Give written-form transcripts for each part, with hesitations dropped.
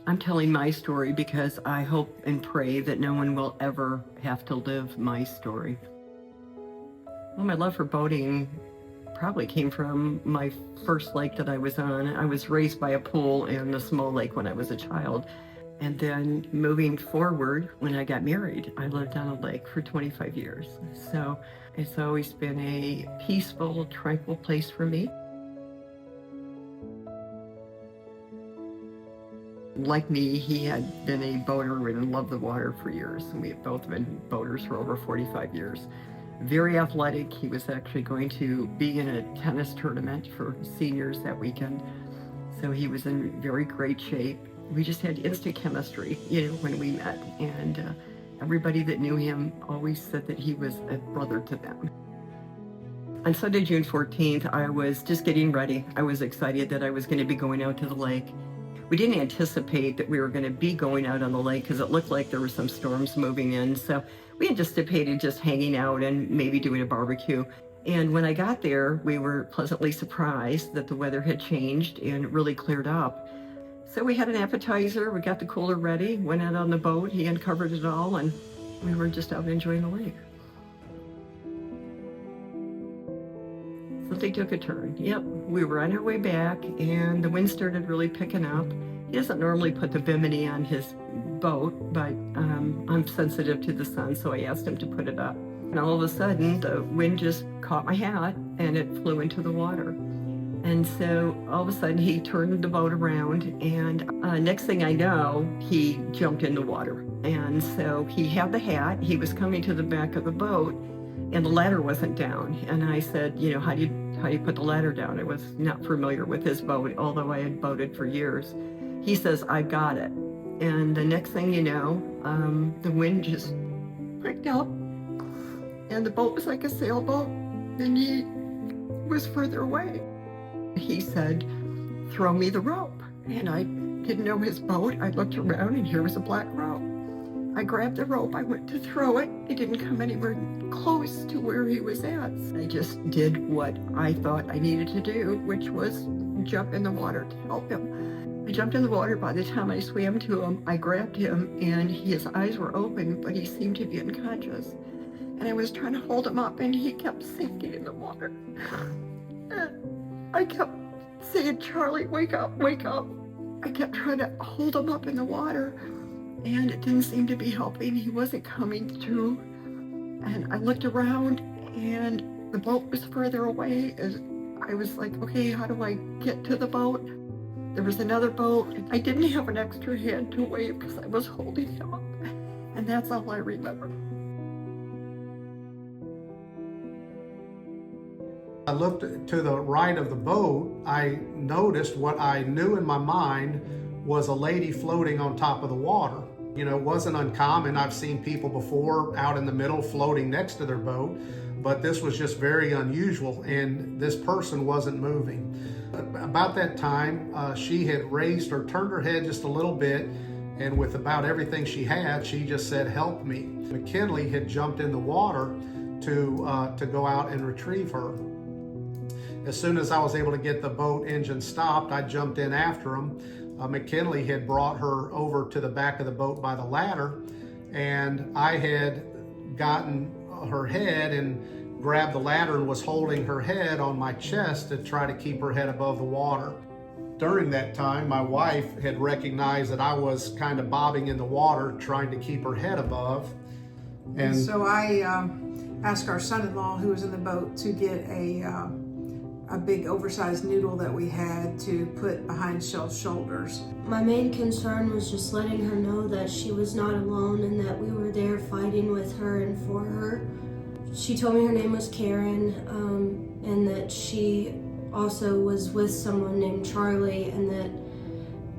I'm telling my story because I hope and pray that no one will ever have to live my story. Well, my love for boating probably came from my first lake that I was on. I was raised by a pool and a small lake when I was a child. And then moving forward, when I got married, I lived on a lake for 25 years. So it's always been a peaceful, tranquil place for me. Like me, he had been a boater and loved the water for years. And we had both been boaters for over 45 years. Very athletic. He was actually going to be in a tennis tournament for seniors that weekend. So he was in very great shape. We just had instant chemistry, when we met. And everybody that knew him always said that he was a brother to them. On Sunday, June 14th, I was just getting ready. I was excited that I was going to be going out to the lake. We didn't anticipate that we were going to be going out on the lake because it looked like there were some storms moving in. So we anticipated just hanging out and maybe doing a barbecue. And when I got there, we were pleasantly surprised that the weather had changed and really cleared up. So we had an appetizer, we got the cooler ready, went out on the boat, he uncovered it all, and we were just out enjoying the lake. Something took a turn. Yep, we were on our way back, and the wind started really picking up. He doesn't normally put the bimini on his boat, but I'm sensitive to the sun, so I asked him to put it up. And all of a sudden, the wind just caught my hat, and it flew into the water. And so all of a sudden he turned the boat around, and next thing I know, he jumped in the water. And so he had the hat, he was coming to the back of the boat, and the ladder wasn't down. And I said, how do you put the ladder down? I was not familiar with his boat, although I had boated for years. He says, I got it. And the next thing you know, the wind just picked up, and the boat was like a sailboat, and he was further away. He said, throw me the rope. And I didn't know his boat. I looked around and here was a black rope. I grabbed the rope, I went to throw it. It didn't come anywhere close to where he was at. I just did what I thought I needed to do, which was jump in the water to help him. I jumped in the water. By the time I swam to him, I grabbed him and his eyes were open, but he seemed to be unconscious. And I was trying to hold him up and he kept sinking in the water. I kept saying, Charlie, wake up, wake up. I kept trying to hold him up in the water, and it didn't seem to be helping. He wasn't coming to. And I looked around, and the boat was further away. I was like, okay, how do I get to the boat? There was another boat. I didn't have an extra hand to wave because I was holding him up. And that's all I remember. I looked to the right of the boat. I noticed what I knew in my mind was a lady floating on top of the water. It wasn't uncommon. I've seen people before out in the middle floating next to their boat, but this was just very unusual, and this person wasn't moving. About that time, she had turned her head just a little bit, and with about everything she had, she just said, help me. McKinley had jumped in the water to go out and retrieve her. As soon as I was able to get the boat engine stopped, I jumped in after him. McKinley had brought her over to the back of the boat by the ladder, and I had gotten her head and grabbed the ladder and was holding her head on my chest to try to keep her head above the water. During that time, my wife had recognized that I was kind of bobbing in the water, trying to keep her head above. And so I asked our son-in-law, who was in the boat, to get a big oversized noodle that we had to put behind Shell's shoulders. My main concern was just letting her know that she was not alone and that we were there fighting with her and for her. She told me her name was Karen, and that she also was with someone named Charlie, and that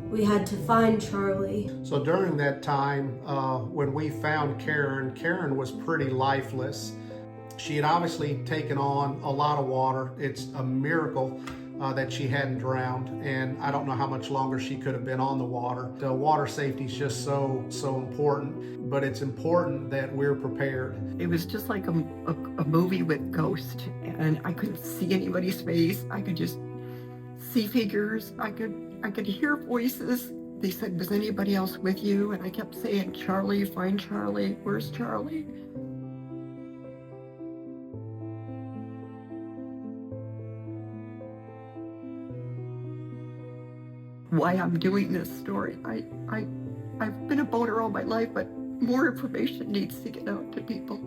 we had to find Charlie. So during that time, when we found Karen was pretty lifeless. She had obviously taken on a lot of water. It's a miracle that she hadn't drowned, and I don't know how much longer she could have been on the water. The water safety is just so important, but it's important that we're prepared. It was just like a movie with ghosts, and I couldn't see anybody's face. I could just see figures. I could hear voices, they said, was anybody else with you? And I kept saying, Charlie, find Charlie. Where's Charlie? Why I'm doing this story. I've been a boater all my life, but more information needs to get out to people.